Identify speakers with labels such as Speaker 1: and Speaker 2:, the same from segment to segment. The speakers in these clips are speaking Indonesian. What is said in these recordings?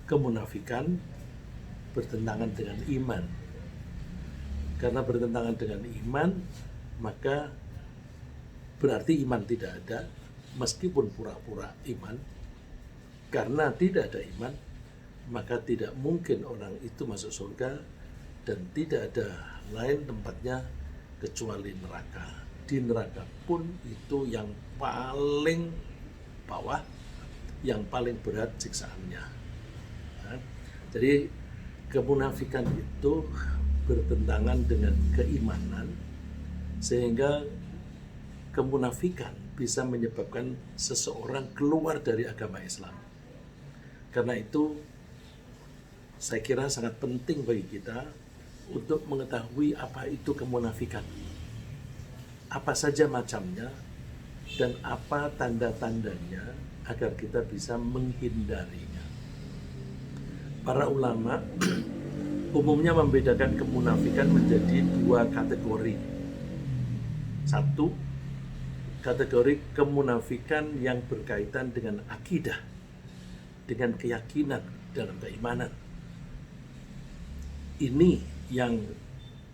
Speaker 1: kemunafikan bertentangan dengan iman. Karena bertentangan dengan iman, maka berarti iman tidak ada, meskipun pura-pura iman. Karena tidak ada iman, maka tidak mungkin orang itu masuk surga, dan tidak ada lain tempatnya kecuali neraka. Di neraka pun itu yang paling bawah, yang paling berat siksaannya. Jadi kemunafikan itu bertentangan dengan keimanan, sehingga kemunafikan bisa menyebabkan seseorang keluar dari agama Islam. Karena itu saya kira sangat penting bagi kita untuk mengetahui apa itu kemunafikan, apa saja macamnya, dan apa tanda-tandanya agar kita bisa menghindarinya. Para ulama umumnya membedakan kemunafikan menjadi dua kategori. Satu, kategori kemunafikan yang berkaitan dengan akidah, dengan keyakinan dalam keimanan. Ini yang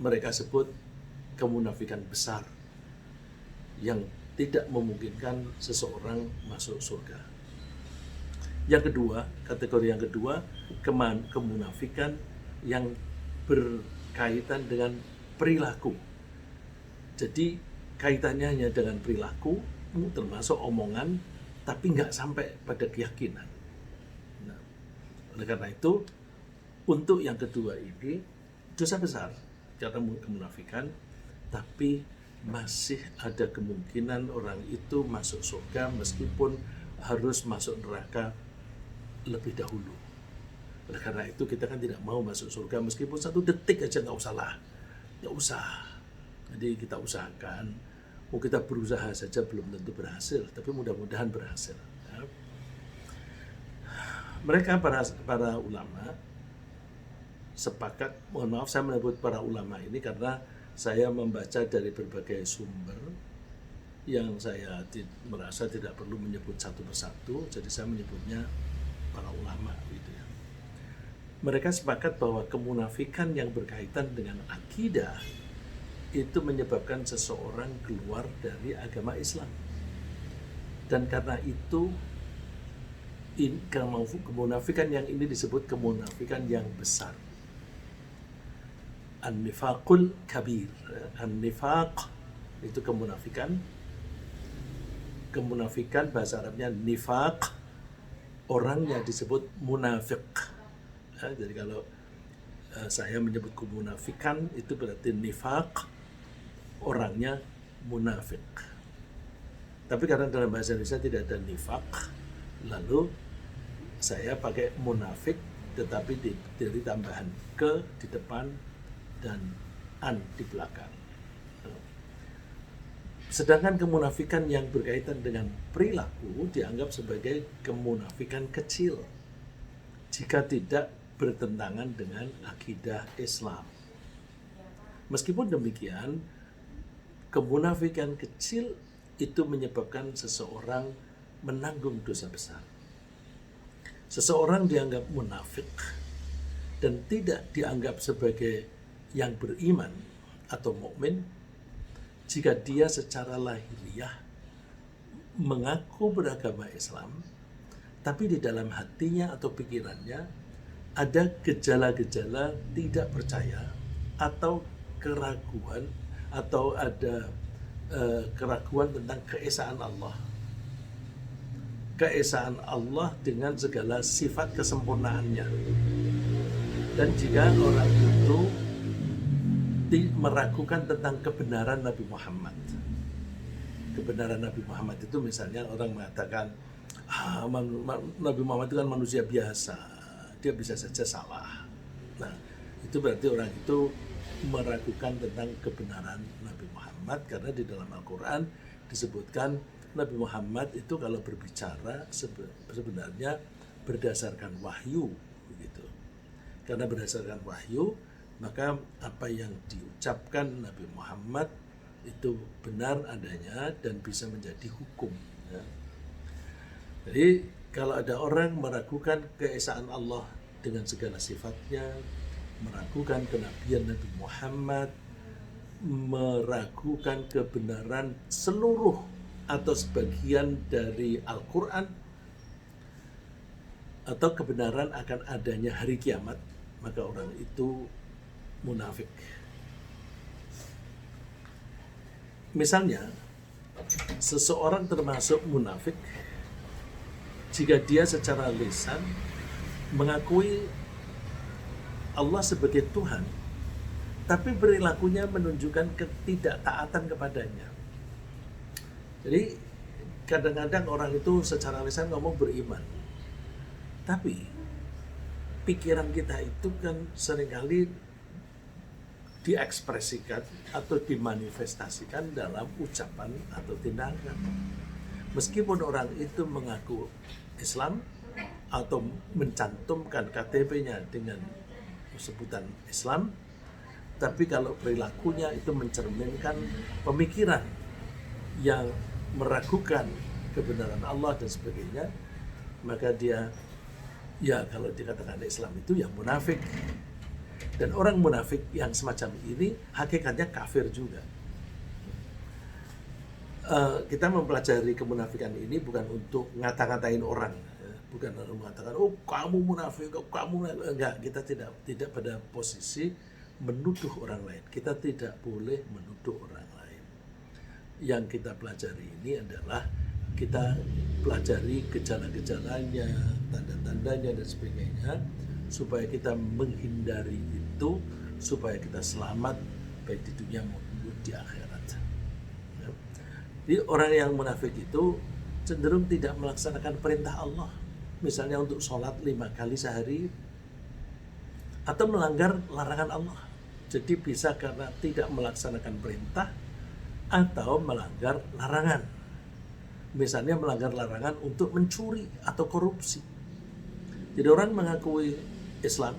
Speaker 1: mereka sebut kemunafikan besar, yang tidak memungkinkan seseorang masuk surga. Yang kedua, kategori yang kedua, kemunafikan yang berkaitan dengan perilaku. Jadi kaitannya hanya dengan perilaku, termasuk omongan, tapi nggak sampai pada keyakinan. Nah, oleh karena itu, untuk yang kedua ini dosa besar karena kemunafikan, tapi masih ada kemungkinan orang itu masuk surga meskipun harus masuk neraka lebih dahulu. Oleh karena itu kita kan tidak mau masuk surga meskipun 1 detik aja nggak usah lah, nggak usah. Jadi kita usahakan, kita berusaha saja belum tentu berhasil, tapi mudah-mudahan berhasil. Ya. Mereka para ulama sepakat, mohon maaf saya menyebut para ulama ini karena saya membaca dari berbagai sumber yang saya merasa tidak perlu menyebut satu persatu, jadi saya menyebutnya para ulama gitu ya. Mereka sepakat bahwa kemunafikan yang berkaitan dengan akidah itu menyebabkan seseorang keluar dari agama Islam. Dan karena itu kemunafikan yang ini disebut kemunafikan yang besar. An-nifaqul kabir. An-nifaq itu kemunafikan. Kemunafikan bahasa Arabnya nifaq, orangnya disebut munafik. Ya, jadi kalau saya menyebut kemunafikan itu berarti nifaq, orangnya munafik. Tapi karena dalam bahasa Indonesia tidak ada nifaq, lalu saya pakai munafik tetapi dari tambahan ke di depan dan an di belakang. Sedangkan kemunafikan yang berkaitan dengan perilaku dianggap sebagai kemunafikan kecil jika tidak bertentangan dengan akidah Islam. Meskipun demikian, kemunafikan kecil itu menyebabkan seseorang menanggung dosa besar. Seseorang dianggap munafik dan tidak dianggap sebagai yang beriman atau mukmin jika dia secara lahiriah mengaku beragama Islam, tapi di dalam hatinya atau pikirannya ada gejala-gejala tidak percaya atau keraguan, atau ada keraguan tentang keesaan Allah. Keesaan Allah dengan segala sifat kesempurnaannya. Dan jika orang itu meragukan tentang kebenaran Nabi Muhammad. Kebenaran Nabi Muhammad itu misalnya orang mengatakan, Nabi Muhammad itu kan manusia biasa, dia bisa saja salah. Nah, itu berarti orang itu meragukan tentang kebenaran Nabi Muhammad, karena di dalam Al-Quran disebutkan Nabi Muhammad itu kalau berbicara sebenarnya berdasarkan wahyu, begitu. Karena berdasarkan wahyu, maka apa yang diucapkan Nabi Muhammad itu benar adanya dan bisa menjadi hukum. Ya. Jadi kalau ada orang meragukan keesaan Allah dengan segala sifatnya, meragukan kenabian Nabi Muhammad, meragukan kebenaran seluruh atau sebagian dari Al-Quran, atau kebenaran akan adanya hari kiamat, maka orang itu munafik. Misalnya, seseorang termasuk munafik jika dia secara lisan mengakui Allah sebagai Tuhan, tapi perilakunya menunjukkan ketidaktaatan kepadanya. Jadi kadang-kadang orang itu secara lisan ngomong beriman, tapi pikiran kita itu kan seringkali diekspresikan atau dimanifestasikan dalam ucapan atau tindakan. Meskipun orang itu mengaku Islam atau mencantumkan KTP-nya dengan sebutan Islam, tapi kalau perilakunya itu mencerminkan pemikiran yang meragukan kebenaran Allah dan sebagainya, maka dia, ya kalau dikatakan Islam itu ya munafik. Dan orang munafik yang semacam ini hakikatnya kafir juga. Kita mempelajari kemunafikan ini bukan untuk ngata-ngatain orang, bukan mengatakan oh kamu munafik, kamu enggak. Kita tidak pada posisi menuduh orang lain. Kita tidak boleh menuduh orang lain. Yang kita pelajari ini adalah kita pelajari gejala-gejalanya, tanda-tandanya dan sebagainya, supaya kita menghindari itu, supaya kita selamat baik di dunia maupun di akhirat. Ya. Jadi orang yang munafik itu cenderung tidak melaksanakan perintah Allah, misalnya untuk sholat 5 kali sehari, atau melanggar larangan Allah. Jadi bisa karena tidak melaksanakan perintah atau melanggar larangan. Misalnya melanggar larangan untuk mencuri atau korupsi. Jadi orang mengakui Islam,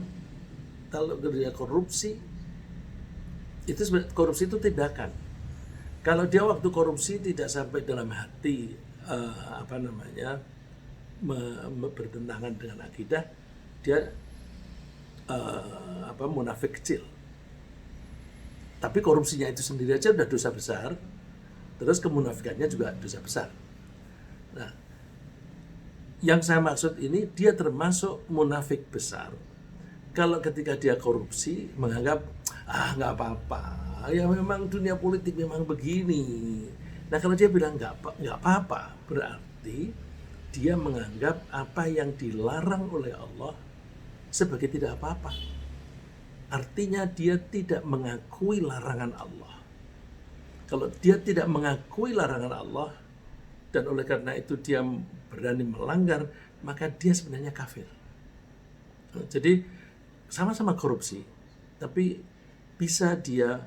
Speaker 1: kalau dia korupsi, korupsi itu tindakan. Kalau dia waktu korupsi tidak sampai dalam hati bertentangan dengan akidah, dia munafik kecil. Tapi korupsinya itu sendiri aja udah dosa besar, terus kemunafikannya juga dosa besar. Nah, yang saya maksud ini dia termasuk munafik besar kalau ketika dia korupsi menganggap nggak apa-apa, ya memang dunia politik memang begini. Nah kalau dia bilang nggak apa-apa, berarti dia menganggap apa yang dilarang oleh Allah sebagai tidak apa-apa. Artinya dia tidak mengakui larangan Allah. Kalau dia tidak mengakui larangan Allah dan oleh karena itu dia berani melanggar, maka dia sebenarnya kafir. Jadi sama-sama korupsi, tapi bisa dia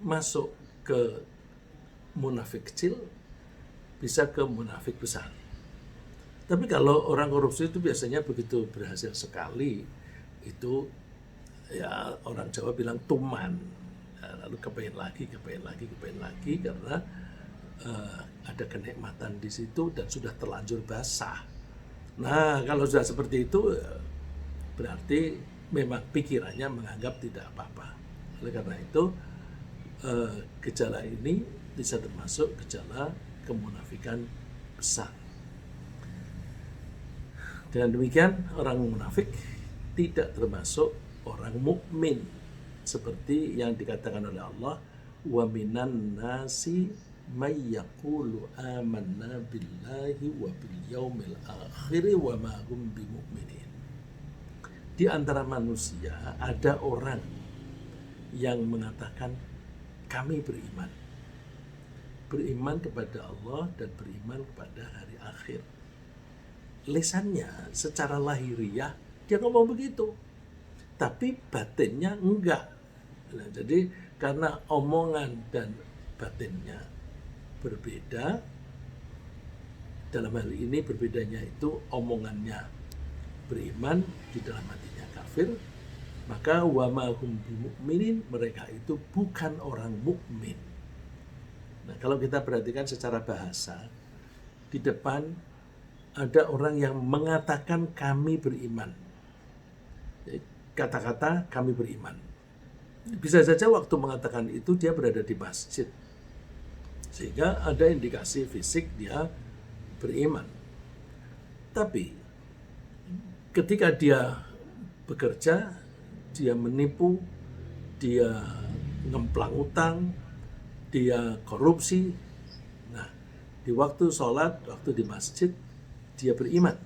Speaker 1: masuk ke munafik kecil, bisa ke munafik besar. Tapi kalau orang korupsi itu biasanya begitu berhasil sekali, itu ya orang Jawa bilang tuman, lalu kepengen lagi karena ada kenikmatan di situ dan sudah terlanjur basah. Nah kalau sudah seperti itu berarti memang pikirannya menganggap tidak apa-apa. Oleh karena itu gejala ini bisa termasuk gejala kemunafikan besar. Dengan demikian orang munafik tidak termasuk orang mukmin seperti yang dikatakan oleh Allah, wa minan nasi may yaqulu amanna billahi wa bil yaumil akhir wa ma hum bimu'minin. Di antara manusia ada orang yang mengatakan kami beriman kepada Allah dan beriman kepada hari akhir. Lisannya secara lahiriah dia ngomong begitu, tapi batinnya enggak. Nah, jadi karena omongan dan batinnya berbeda, dalam hal ini berbedanya itu omongannya beriman, di dalam hatinya kafir, maka wa ma hum bimu'minin, mereka itu bukan orang mukmin. Nah, kalau kita perhatikan secara bahasa, di depan ada orang yang mengatakan kami beriman. Kata-kata kami beriman. Bisa saja waktu mengatakan itu dia berada di masjid, sehingga ada indikasi fisik dia beriman. Tapi ketika dia bekerja, dia menipu, dia ngemplang utang, dia korupsi. Nah, di waktu sholat, waktu di masjid, dia beriman.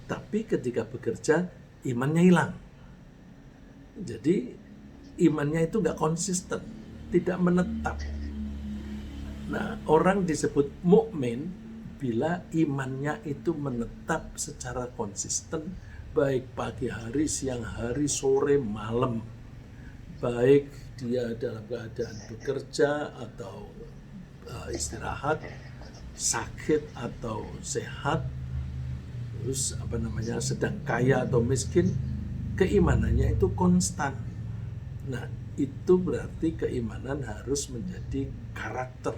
Speaker 1: Tapi ketika bekerja, imannya hilang. Jadi imannya itu nggak konsisten, tidak menetap. Nah, orang disebut mukmin bila imannya itu menetap secara konsisten, baik pagi hari, siang hari, sore, malam. Baik dia dalam keadaan bekerja atau istirahat, sakit atau sehat, terus sedang kaya atau miskin, keimanannya itu konstan. Nah, itu berarti keimanan harus menjadi karakter.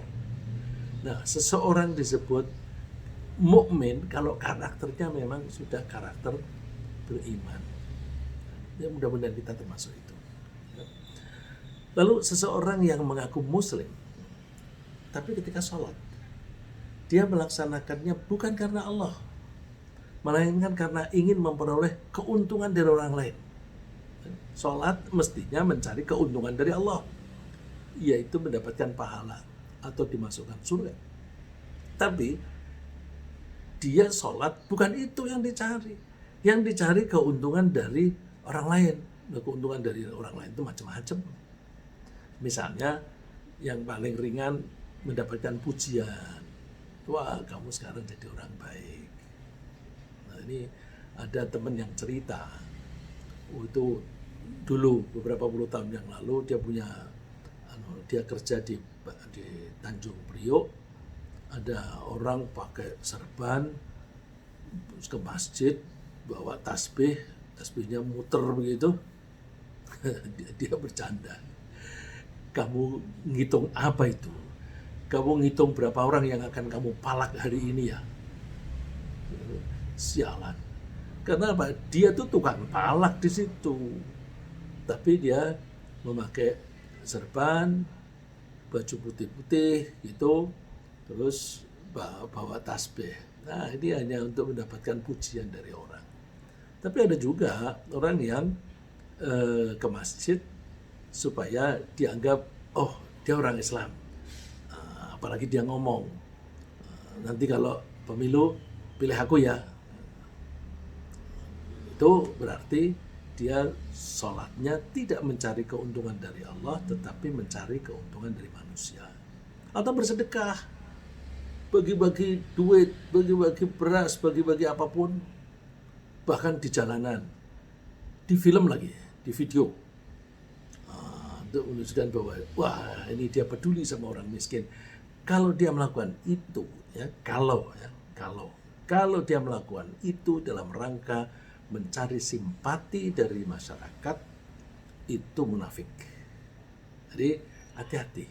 Speaker 1: Nah, seseorang disebut mukmin kalau karakternya memang sudah karakter beriman. Ya, mudah-mudahan kita termasuk itu. Lalu seseorang yang mengaku muslim, tapi ketika sholat, dia melaksanakannya bukan karena Allah, melainkan karena ingin memperoleh keuntungan dari orang lain. Sholat mestinya mencari keuntungan dari Allah, yaitu mendapatkan pahala atau dimasukkan surga. Tapi dia sholat bukan itu yang dicari. Yang dicari keuntungan dari orang lain. Nah, keuntungan dari orang lain itu macam-macam. Misalnya yang paling ringan mendapatkan pujian. Wah, kamu sekarang jadi orang baik. Nah, ini ada teman yang cerita. Itu dulu beberapa puluh tahun yang lalu dia kerja di Tanjung Priok. Ada orang pakai serban ke masjid, bawa tasbihnya muter begitu. Dia bercanda, kamu ngitung apa itu? Kamu ngitung berapa orang yang akan kamu palak hari ini ya? Sialan. Karena apa? Dia tuh tukang palak di situ. Tapi dia memakai serban, baju putih-putih gitu, terus bawa tasbih. Nah, ini hanya untuk mendapatkan pujian dari orang. Tapi ada juga orang yang ke masjid supaya dianggap, oh dia orang Islam. Apalagi dia ngomong, nanti kalau pemilu pilih aku ya. Itu berarti dia sholatnya tidak mencari keuntungan dari Allah, tetapi mencari keuntungan dari manusia. Atau bersedekah, bagi-bagi duit, bagi-bagi beras, bagi-bagi apapun, bahkan di jalanan, di film lagi, di video, untuk menunjukkan bahwa wah, ini dia peduli sama orang miskin. Kalau dia melakukan itu, ya, kalau dia melakukan itu dalam rangka mencari simpati dari masyarakat, itu munafik. Jadi hati-hati.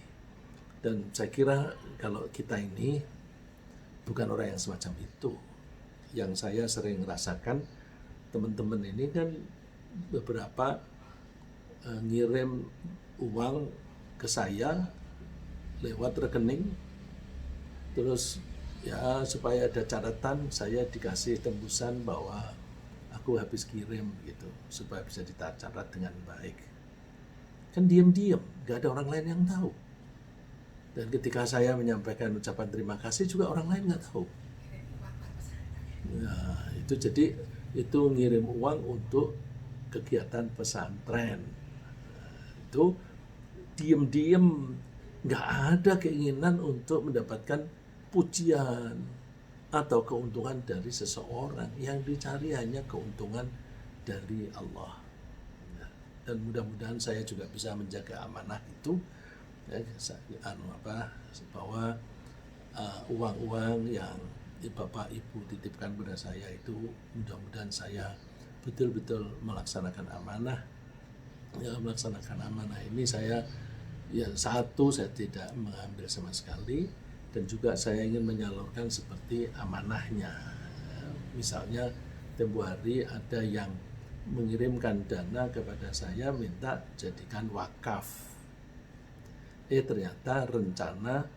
Speaker 1: Dan saya kira kalau kita ini bukan orang yang semacam itu. Yang saya sering rasakan, teman-teman ini kan beberapa ngirim uang ke saya lewat rekening, terus ya supaya ada catatan, saya dikasih tembusan bahwa aku habis kirim gitu, supaya bisa dicatat dengan baik. Kan diam-diam, gak ada orang lain yang tahu. Dan ketika saya menyampaikan ucapan terima kasih juga orang lain nggak tahu. Nah, itu jadi itu ngirim uang untuk kegiatan pesantren. Itu diam-diam, nggak ada keinginan untuk mendapatkan pujian atau keuntungan dari seseorang. Yang dicari hanya keuntungan dari Allah. Dan mudah-mudahan saya juga bisa menjaga amanah itu, ya, bahwa uang-uang yang Bapak Ibu titipkan pada saya itu mudah-mudahan saya betul-betul melaksanakan amanah. Ya, melaksanakan amanah ini saya tidak mengambil sama sekali, dan juga saya ingin menyalurkan seperti amanahnya. Misalnya tempo hari ada yang mengirimkan dana kepada saya minta jadikan wakaf. Ternyata rencana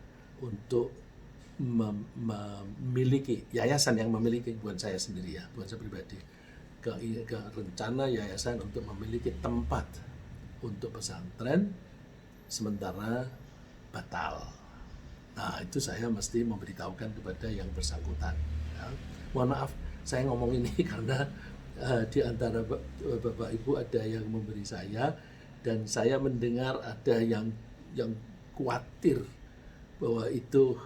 Speaker 1: untuk memiliki yayasan yang memiliki, bukan saya sendiri ya, bukan saya pribadi, ke rencana yayasan untuk memiliki tempat untuk pesantren sementara batal. Nah, itu saya mesti memberitahukan kepada yang bersangkutan. Ya. Mohon maaf, saya ngomong ini karena di antara Bapak Ibu ada yang memberi saya, dan saya mendengar ada yang khawatir bahwa itu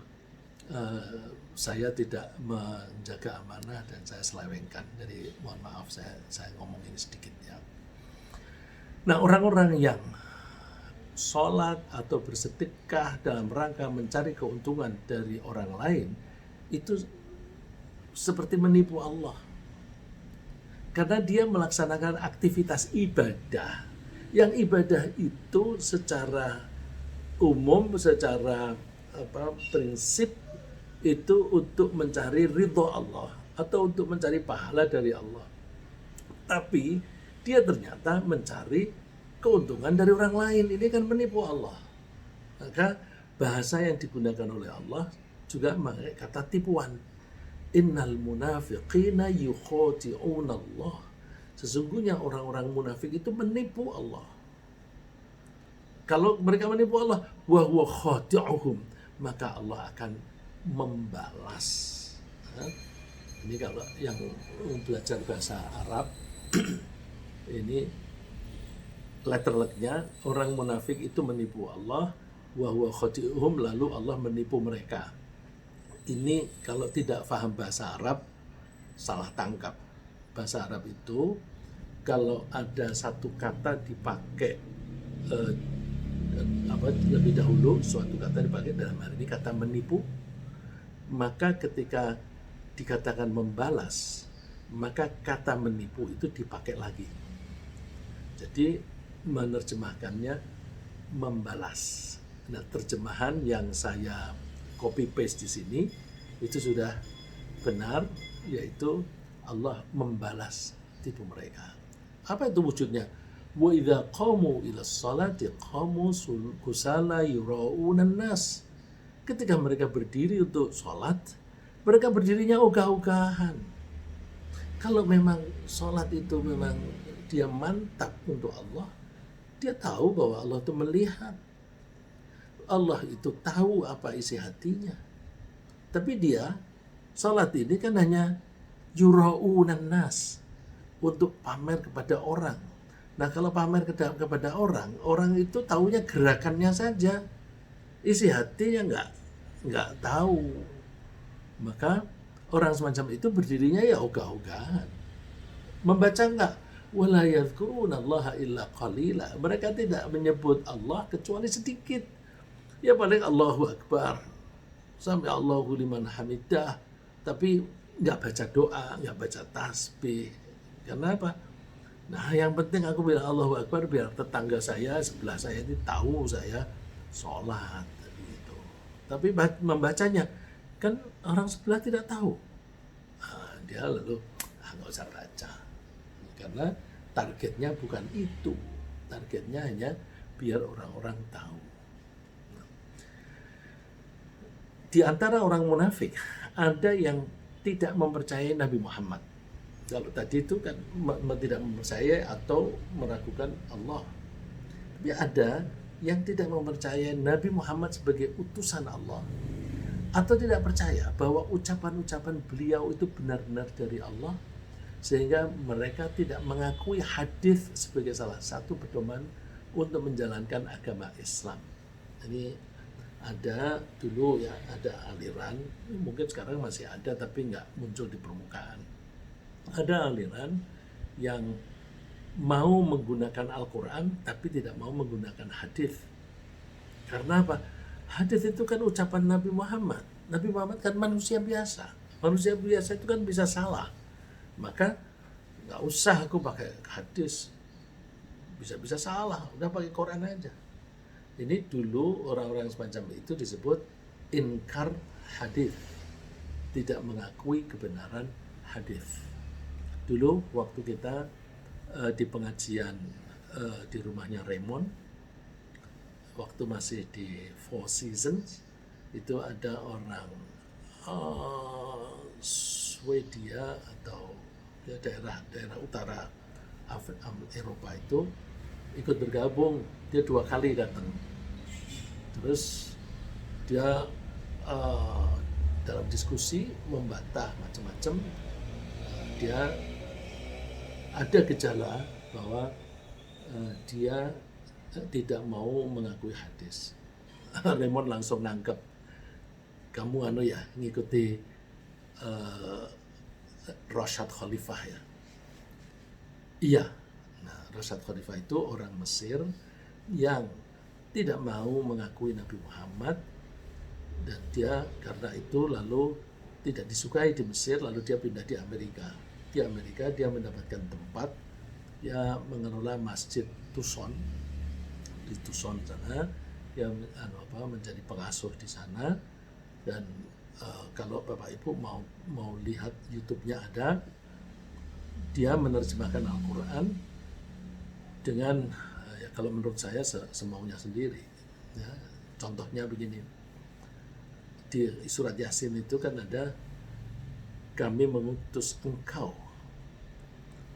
Speaker 1: saya tidak menjaga amanah dan saya selewengkan. Jadi mohon maaf, saya ngomong ini sedikit ya. Nah, orang-orang yang sholat atau bersedekah dalam rangka mencari keuntungan dari orang lain itu seperti menipu Allah, karena dia melaksanakan aktivitas ibadah yang ibadah itu secara umum, secara prinsip itu untuk mencari ridho Allah atau untuk mencari pahala dari Allah, tapi dia ternyata mencari keuntungan dari orang lain. Ini kan menipu Allah. Maka bahasa yang digunakan oleh Allah juga memakai kata tipuan. Innal munafiqina yukhadi'una Allah. Sesungguhnya orang-orang munafik itu menipu Allah. Kalau mereka menipu Allah, wa huwa khadi'uhum, maka Allah akan membalas. Ini kalau yang belajar bahasa Arab ini letterleknya, orang munafik itu menipu Allah, wa huwa khadi'uhum, lalu Allah menipu mereka. Ini kalau tidak paham bahasa Arab salah tangkap. Bahasa Arab itu kalau ada satu kata dipakai lebih dahulu, suatu kata dipakai, dalam hal ini kata menipu, maka ketika dikatakan membalas, maka kata menipu itu dipakai lagi. Jadi menerjemahkannya membalas. Nah, terjemahan yang saya copy paste di sini itu sudah benar, yaitu Allah membalas tipu mereka. Apa itu wujudnya? Wa idza qamu ila sholati qamu kusala yuraunan nas. Ketika mereka berdiri untuk sholat, mereka berdirinya ogah-ogahan. Kalau memang sholat itu memang dia mantap untuk Allah, dia tahu bahwa Allah itu melihat. Allah itu tahu apa isi hatinya. Tapi dia, salat ini kan hanya yuraunan nas, untuk pamer kepada orang. Nah, kalau pamer kepada orang, orang itu taunya gerakannya saja. Isi hatinya nggak tahu. Maka orang semacam itu berdirinya ya ogah-ogahan. Membaca nggak? Wala yadhkurunallaha illa qalila. Mereka tidak menyebut Allah kecuali sedikit. Ya paling Allahu Akbar, sampai Allahu liman hamidah, tapi nggak baca doa, nggak baca tasbih. Karena apa? Nah, yang penting aku bilang Allahu Akbar biar tetangga saya sebelah saya ini tahu saya sholat gitu. Tapi membacanya kan orang sebelah tidak tahu. Nah, dia lalu nggak usah baca. Karena targetnya bukan itu. Targetnya hanya biar orang-orang tahu. Di antara orang munafik ada yang tidak mempercayai Nabi Muhammad. Kalau tadi itu kan tidak mempercayai atau meragukan Allah. Tapi ada yang tidak mempercayai Nabi Muhammad sebagai utusan Allah, atau tidak percaya bahwa ucapan-ucapan beliau itu benar-benar dari Allah, sehingga mereka tidak mengakui hadis sebagai salah satu pedoman untuk menjalankan agama Islam. Ini ada dulu ya, ada aliran, mungkin sekarang masih ada tapi nggak muncul di permukaan. Ada aliran yang mau menggunakan Al-Quran tapi tidak mau menggunakan hadis. Karena apa? Hadis itu kan ucapan Nabi Muhammad. Nabi Muhammad kan manusia biasa. Manusia biasa itu kan bisa salah. Maka nggak usah aku pakai hadis, bisa-bisa salah, udah pakai Quran aja. Ini dulu orang-orang semacam itu disebut inkar hadis, tidak mengakui kebenaran hadis. Dulu waktu kita di pengajian di rumahnya Raymond waktu masih di Four Seasons, itu ada orang Swedia atau ya, daerah utara Eropa itu ikut bergabung. Dia 2 kali datang, terus dia dalam diskusi membantah macam-macam. Dia ada gejala bahwa dia tidak mau mengakui hadis. Raymond langsung nangkep, kamu ngikuti Rashad Khalifah ya. Iya. Nah, Rashad Khalifah itu orang Mesir yang tidak mau mengakui Nabi Muhammad, dan dia karena itu lalu tidak disukai di Mesir, lalu dia pindah di Amerika. Di Amerika dia mendapatkan tempat, dia mengelola Masjid Tucson di Tucson sana, yang menjadi pengasuh di sana. Dan kalau Bapak Ibu mau lihat YouTube-nya ada, dia menerjemahkan Al-Quran dengan ya, kalau menurut saya semaunya sendiri ya. Contohnya begini, di surat Yasin itu kan ada, kami mengutus engkau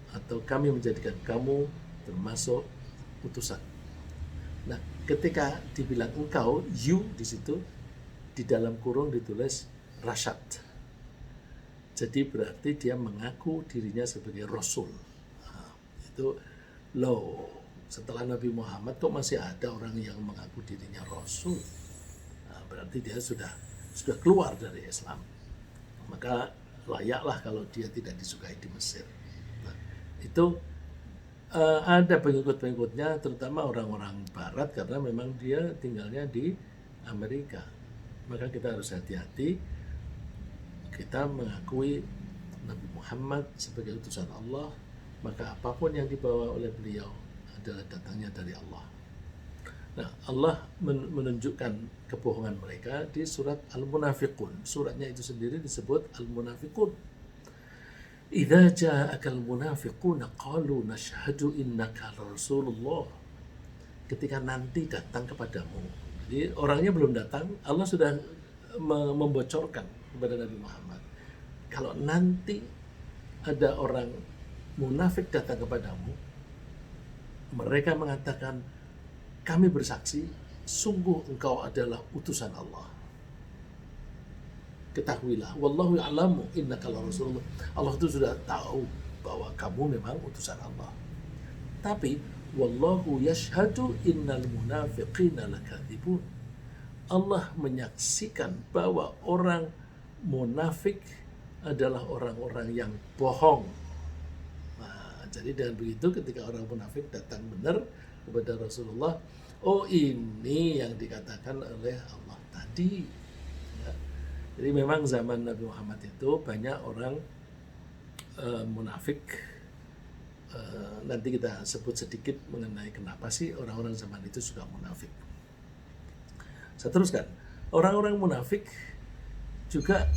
Speaker 1: atau kami menjadikan kamu termasuk utusan. Nah, ketika dibilang engkau, you di situ di dalam kurung ditulis Rashad. Jadi berarti dia mengaku dirinya sebagai Rasul. Nah, itu loh, setelah Nabi Muhammad kok masih ada orang yang mengaku dirinya Rasul? Nah, berarti dia sudah keluar dari Islam. Maka layaklah kalau dia tidak disukai di Mesir. Nah, itu ada pengikut-pengikutnya, terutama orang-orang Barat, karena memang dia tinggalnya di Amerika. Maka kita harus hati-hati, kita mengakui Nabi Muhammad sebagai utusan Allah, maka apapun yang dibawa oleh beliau adalah datangnya dari Allah. Nah, Allah menunjukkan kebohongan mereka di surat Al-Munafiqun. Suratnya itu sendiri disebut Al-Munafiqun. Idza ja'akal munafiquna qalu nashhadu innaka rasulullah. Ketika nanti datang kepadamu. Jadi orangnya belum datang, Allah sudah membocorkan kepada Nabi Muhammad. Kalau nanti ada orang munafik datang kepadamu, mereka mengatakan, kami bersaksi, sungguh engkau adalah utusan Allah. Ketahuilah, wallahu ya'lamu innaka rasulullah. Allah itu sudah tahu bahwa kamu memang utusan Allah. Tapi wallahu yashhadu innal munafiqina lakadzibun. Allah menyaksikan bahwa orang munafik adalah orang-orang yang bohong. Nah, jadi dengan begitu ketika orang munafik datang benar kepada Rasulullah, oh ini yang dikatakan oleh Allah tadi. Ya. Jadi memang zaman Nabi Muhammad itu banyak orang munafik. Nanti kita sebut sedikit mengenai kenapa sih orang-orang zaman itu suka munafik. Saya teruskan, orang-orang munafik juga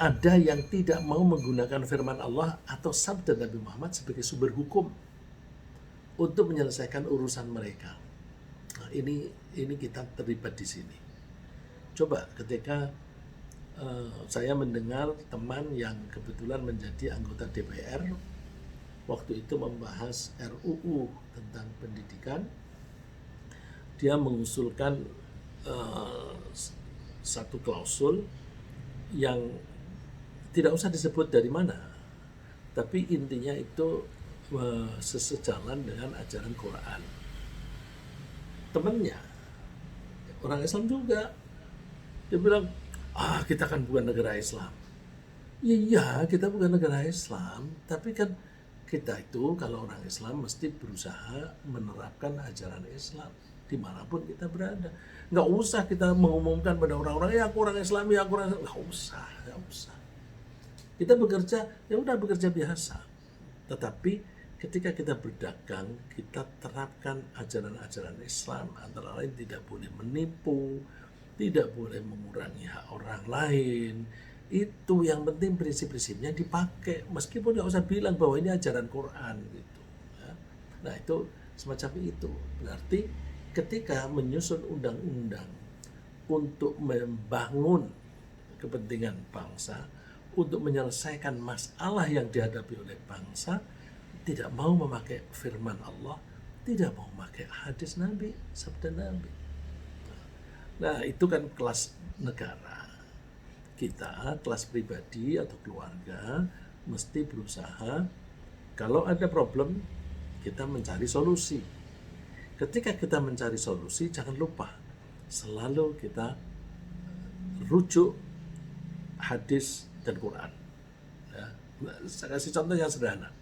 Speaker 1: ada yang tidak mau menggunakan firman Allah atau sabda Nabi Muhammad sebagai sumber hukum untuk menyelesaikan urusan mereka. Nah, ini kita terlibat di sini. Coba ketika saya mendengar teman yang kebetulan menjadi anggota DPR waktu itu membahas RUU tentang pendidikan, dia mengusulkan satu klausul yang tidak usah disebut dari mana, tapi intinya itu sesejalan dengan ajaran Quran. Temannya orang Islam juga, dia bilang, kita kan bukan negara Islam. Iya, kita bukan negara Islam, tapi kan kita itu kalau orang Islam mesti berusaha menerapkan ajaran Islam dimanapun kita berada. Nggak usah kita mengumumkan pada orang-orang, ya aku orang Islam, ya aku orang Islam. Nggak usah. Kita bekerja, ya udah bekerja biasa. Tetapi ketika kita berdagang, kita terapkan ajaran-ajaran Islam. Antara lain tidak boleh menipu, tidak boleh mengurangi hak orang lain. Itu yang penting prinsip-prinsipnya dipakai. Meskipun nggak usah bilang bahwa ini ajaran Quran gitu. Nah itu semacam itu. Berarti ketika menyusun undang-undang untuk membangun kepentingan bangsa, untuk menyelesaikan masalah yang dihadapi oleh bangsa, tidak mau memakai firman Allah, tidak mau memakai hadis Nabi, sabda Nabi. Nah itu kan kelas negara. Kita, kelas pribadi atau keluarga, mesti berusaha, kalau ada problem, kita mencari solusi. Ketika kita mencari solusi, jangan lupa, selalu kita rujuk hadis dan Quran. Ya. Saya kasih contoh yang sederhana.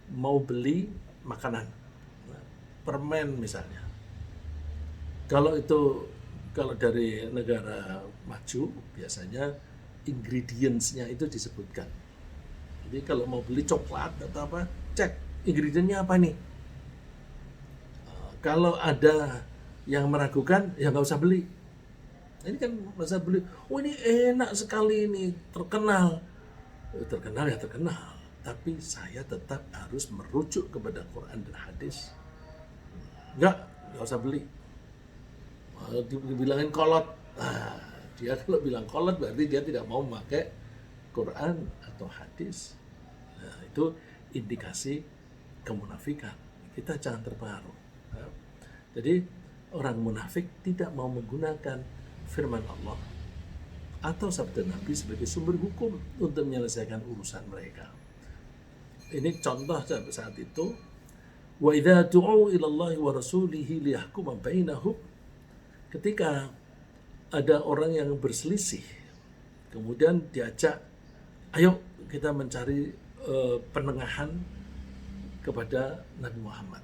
Speaker 1: Mau beli makanan, permen misalnya. Kalau dari negara maju, biasanya ingredients-nya itu disebutkan. Jadi kalau mau beli coklat atau apa, cek ingredients-nya apa nih. Kalau ada yang meragukan, ya nggak usah beli. Ini kan masa beli, oh ini enak sekali ini, terkenal. Terkenal ya terkenal, tapi saya tetap harus merujuk kepada Quran dan hadis. Nggak usah beli. Dibilangin kolot. Nah, dia kalau bilang kolot berarti dia tidak mau memakai Quran atau hadis. Nah, itu indikasi kemunafikan. Kita jangan terpengaruh. Nah, jadi orang munafik tidak mau menggunakan firman Allah atau sabda Nabi sebagai sumber hukum untuk menyelesaikan urusan mereka. Ini contoh saat itu, wa idza du'u ila Allah wa rasulihi liyahkuma bainahum, ketika ada orang yang berselisih kemudian diajak, ayo kita mencari penengahan kepada Nabi Muhammad.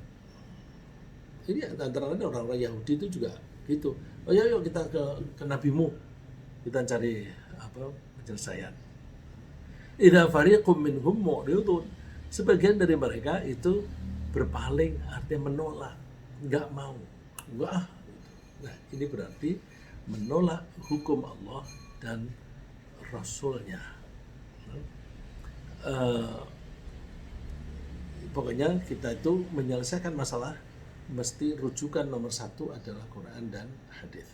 Speaker 1: Ini antara lain orang-orang Yahudi itu juga gitu. Oh ya, yuk kita ke nabimu, kita cari penyelesaian. Idza fariqum minhum mu'ridun, sebagian dari mereka itu berpaling, artinya menolak, nggak mau, enggak. Nah ini berarti menolak hukum Allah dan Rasulnya. Pokoknya kita itu menyelesaikan masalah mesti rujukan nomor satu adalah Quran dan hadis.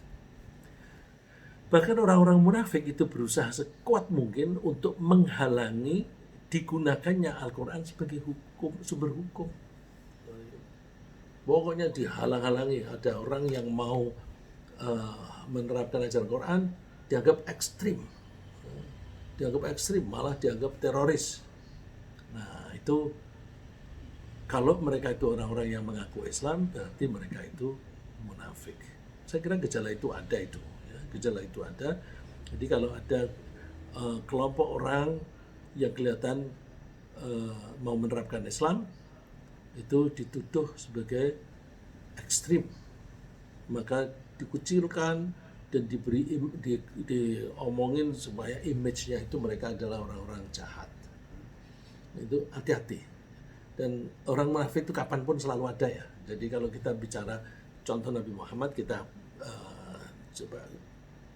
Speaker 1: Bahkan orang-orang munafik itu berusaha sekuat mungkin untuk menghalangi digunakannya Al-Quran sebagai hukum, sumber hukum. Pokoknya dihalang-halangi. Ada orang yang mau menerapkan ajaran Quran dianggap ekstrim, malah dianggap teroris. Nah itu, kalau mereka itu orang-orang yang mengaku Islam, berarti mereka itu munafik. Saya kira gejala itu ada itu. Ya. Gejala itu ada. Jadi kalau ada kelompok orang yang kelihatan mau menerapkan Islam, itu dituduh sebagai ekstrim. Maka dikucilkan dan diomongin supaya image-nya itu mereka adalah orang-orang jahat. Itu hati-hati. Dan orang munafik itu kapanpun selalu ada ya. Jadi kalau kita bicara contoh Nabi Muhammad, kita coba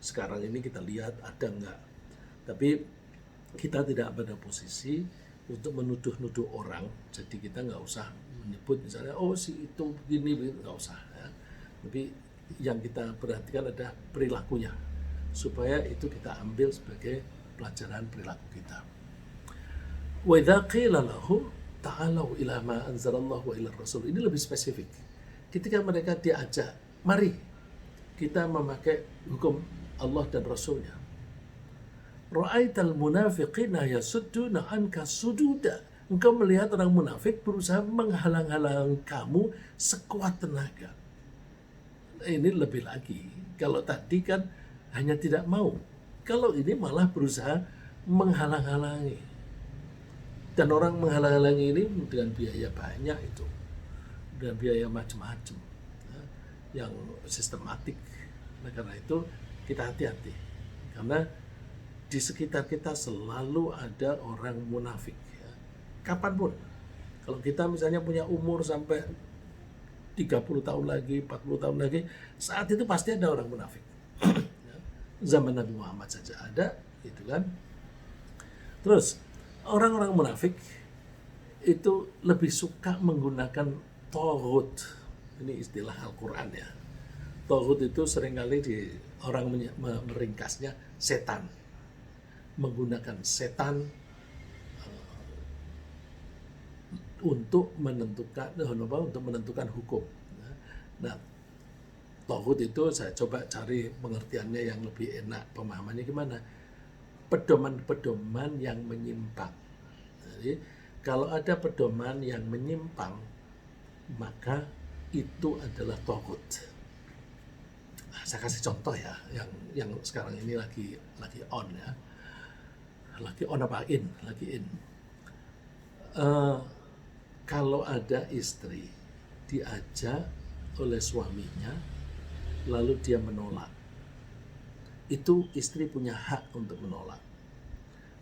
Speaker 1: sekarang ini kita lihat ada enggak. Tapi kita tidak pada posisi untuk menuduh-nuduh orang. Jadi kita nggak usah menyebut misalnya, oh si itu begini, nggak usah. Ya. Tapi yang kita perhatikan adalah perilakunya. Supaya itu kita ambil sebagai pelajaran perilaku kita. Wa idza qila lahu ta'alau ila ma anzalallahu wa ila rasul. Ini lebih spesifik. Ketika mereka diajak, mari kita memakai hukum Allah dan Rasulnya. Ra'aital munafiqina yasudduna anka sududa. Engkau melihat orang munafik berusaha menghalang-halangi kamu sekuat tenaga. Ini lebih lagi. Kalau tadi kan hanya tidak mau. Kalau ini malah berusaha menghalang-halangi. Dan orang menghalang-halangi ini dengan biaya banyak itu, dengan biaya macam-macam, ya, yang sistematik. Nah, karena itu kita hati-hati, karena di sekitar kita selalu ada orang munafik. Ya. Kapanpun, kalau kita misalnya punya umur sampai 30 tahun lagi, 40 tahun lagi, saat itu pasti ada orang munafik. Ya. Zaman Nabi Muhammad saja ada, gitu kan. Terus orang-orang munafik itu lebih suka menggunakan tohut. Ini istilah Al-Quran ya. Tohut itu seringkali orang meringkasnya setan. Menggunakan setan untuk menentukan hukum. Nah, tohut itu saya coba cari pengertiannya yang lebih enak, pemahamannya gimana? Pedoman-pedoman yang menyimpang. Jadi kalau ada pedoman yang menyimpang, maka itu adalah tohut. Nah, saya kasih contoh ya, yang sekarang ini lagi on ya, lagi on apa in, lagi in. Kalau ada istri diajak oleh suaminya, lalu dia menolak, itu istri punya hak untuk menolak.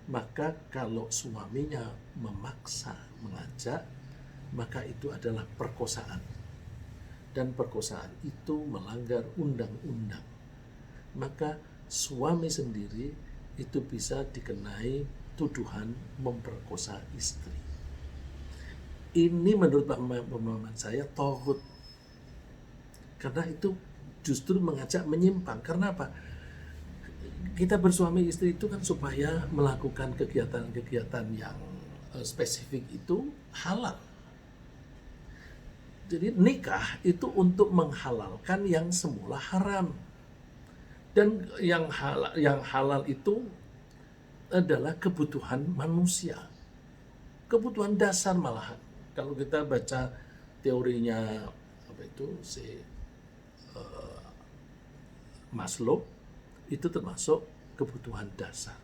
Speaker 1: Maka kalau suaminya memaksa mengajak, maka itu adalah perkosaan. Dan perkosaan itu melanggar undang-undang. Maka suami sendiri itu bisa dikenai tuduhan memperkosa istri. Ini menurut pemahaman saya tohut. Karena itu justru mengajak menyimpang. Karena apa? Kita bersuami istri itu kan supaya melakukan kegiatan-kegiatan yang spesifik itu halal. Jadi nikah itu untuk menghalalkan yang semula haram. Dan yang halal itu adalah kebutuhan manusia. Kebutuhan dasar malahan. Kalau kita baca teorinya Maslow, itu termasuk kebutuhan dasar.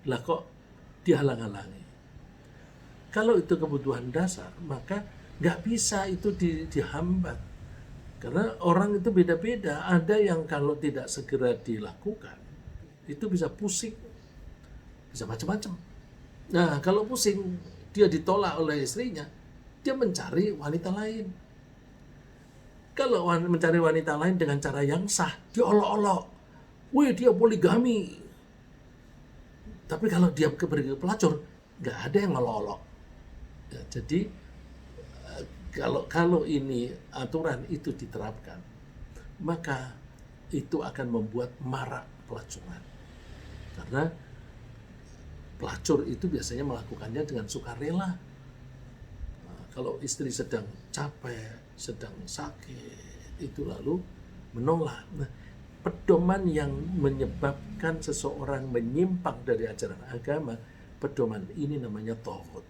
Speaker 1: Lah kok dihalang-halangi? Kalau itu kebutuhan dasar, maka nggak bisa itu dihambat. Karena orang itu beda-beda. Ada yang kalau tidak segera dilakukan, itu bisa pusing, bisa macam-macam. Nah, kalau pusing, dia ditolak oleh istrinya, dia mencari wanita lain. Kalau mencari wanita lain dengan cara yang sah, dia olok-olok. Wih, dia poligami. Tapi kalau dia pergi ke pelacur, nggak ada yang olok-olok. Ya, jadi kalau ini aturan itu diterapkan, maka itu akan membuat marak pelacuran. Karena pelacur itu biasanya melakukannya dengan sukarela. Nah, kalau istri sedang capek, sedang sakit, itu lalu menolak. Nah, pedoman yang menyebabkan seseorang menyimpang dari ajaran agama, pedoman ini namanya tohut.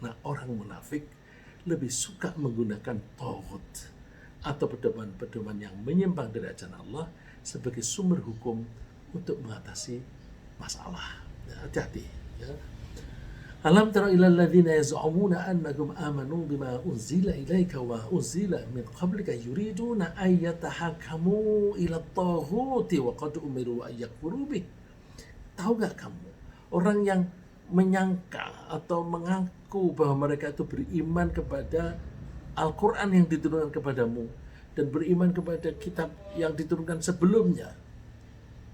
Speaker 1: Nah, orang munafik lebih suka menggunakan tohut atau pedoman-pedoman yang menyimpang dari ajaran Allah sebagai sumber hukum untuk mengatasi masalah. Ya, hati-hati. Ya. Alam tara ila alladhina yaz'umuna annahum amanu bima unzila ilaika wa unzila min qablika yuriduna an yatahakamu ila at-taghuti wa qad umiru an yakfuru bih. Tahu gak kamu orang yang menyangka atau mengaku bahwa mereka itu beriman kepada Al-Quran yang diturunkan kepadamu dan beriman kepada kitab yang diturunkan sebelumnya,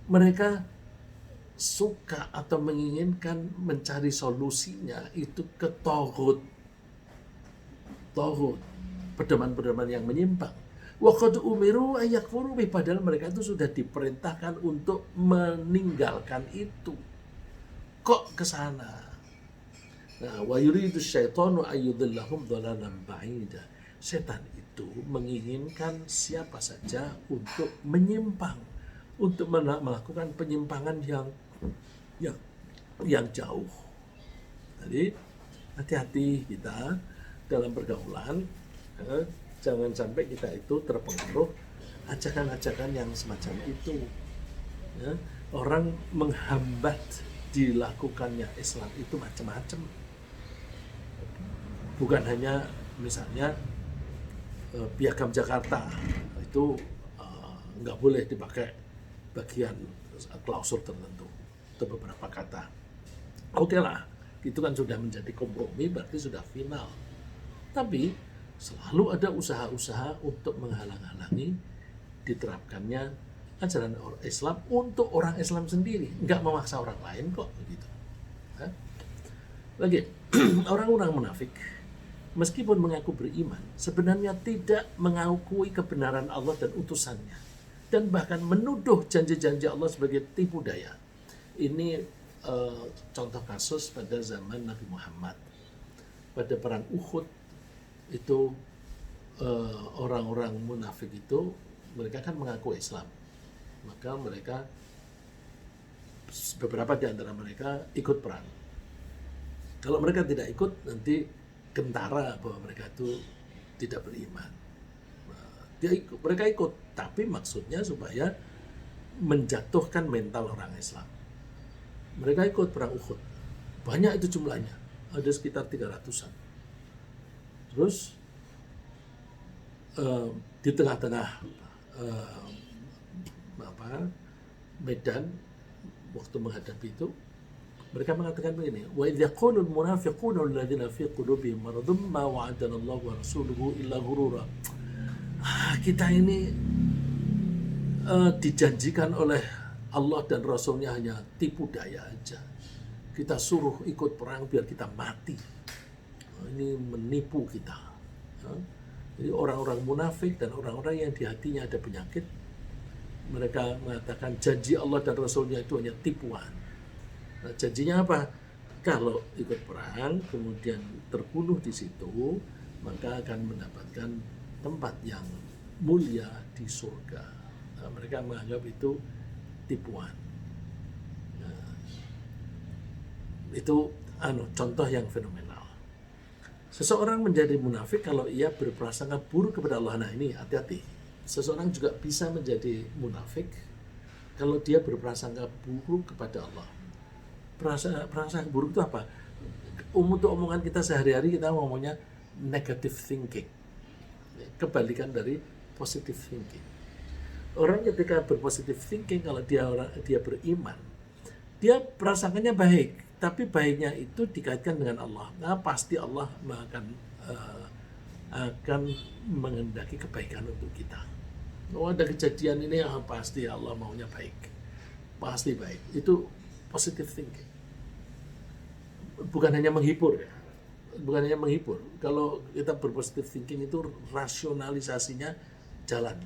Speaker 1: mereka suka atau menginginkan mencari solusinya itu ke tohut, pedoman-pedoman yang menyimpang. Wa qad umiru an yakfuru bih, padahal mereka itu sudah diperintahkan untuk meninggalkan itu. Kok ke sana? Nah, wa yuridu syaitanu ayyudhillahum dhalalan ba'ida. Setan itu menginginkan siapa saja untuk menyimpang, untuk melakukan penyimpangan yang jauh. Jadi hati-hati kita dalam pergaulan, jangan sampai kita itu terpengaruh ajakan-ajakan yang semacam itu. Ya, orang menghambat dilakukannya Islam itu macam-macam. Bukan hanya misalnya Piagam Jakarta itu nggak boleh dipakai bagian klausur tertentu atau beberapa kata. Oke lah, itu kan sudah menjadi kompromi, berarti sudah final. Tapi selalu ada usaha-usaha untuk menghalang-halangi diterapkannya ajaran Islam untuk orang Islam sendiri, nggak memaksa orang lain kok begitu. Lagi, orang-orang munafik meskipun mengaku beriman, sebenarnya tidak mengakui kebenaran Allah dan utusannya, dan bahkan menuduh janji-janji Allah sebagai tipu daya. Ini contoh kasus pada zaman Nabi Muhammad. Pada perang Uhud itu orang-orang munafik itu mereka kan mengaku Islam, maka mereka beberapa di antara mereka ikut perang. Kalau mereka tidak ikut, nanti kentara bahwa mereka itu tidak beriman. Mereka ikut, tapi maksudnya supaya menjatuhkan mental orang Islam. Mereka ikut perang Uhud. Banyak itu jumlahnya, ada sekitar 300-an. Terus di tengah-tengah medan waktu menghadapi itu, mereka mengatakan begini, wa idz yaqulul munafiquna alladziina fi qulubihim maradun ma wa'adana Allah wa rasuluhu illa ghurura. Kita ini dijanjikan oleh Allah dan Rasulnya hanya tipu daya aja. Kita suruh ikut perang biar kita mati. Ini menipu kita. Jadi orang-orang munafik dan orang-orang yang di hatinya ada penyakit, mereka mengatakan janji Allah dan Rasulnya itu hanya tipuan. Nah, janjinya apa? Kalau ikut perang, kemudian terbunuh di situ, maka akan mendapatkan tempat yang mulia di surga. Nah, mereka menganggap itu tipuan. Nah, itu contoh yang fenomenal. Seseorang menjadi munafik kalau ia berprasangka buruk kepada Allah. Nah, ini hati-hati. Seseorang juga bisa menjadi munafik kalau dia berprasangka buruk kepada Allah. Prasangka buruk itu apa? Untuk omongan kita sehari-hari kita ngomongnya negative thinking, kebalikan dari positive thinking. Orang ketika berpositive thinking, kalau dia beriman, dia prasangkanya baik, tapi baiknya itu dikaitkan dengan Allah. Nah, pasti Allah akan menghendaki kebaikan untuk kita. Oh, ada kejadian ini, pasti Allah maunya baik, pasti baik. Itu positive thinking. Bukan hanya menghibur ya, bukan hanya menghibur. Kalau kita berpositive thinking itu rasionalisasinya jalan.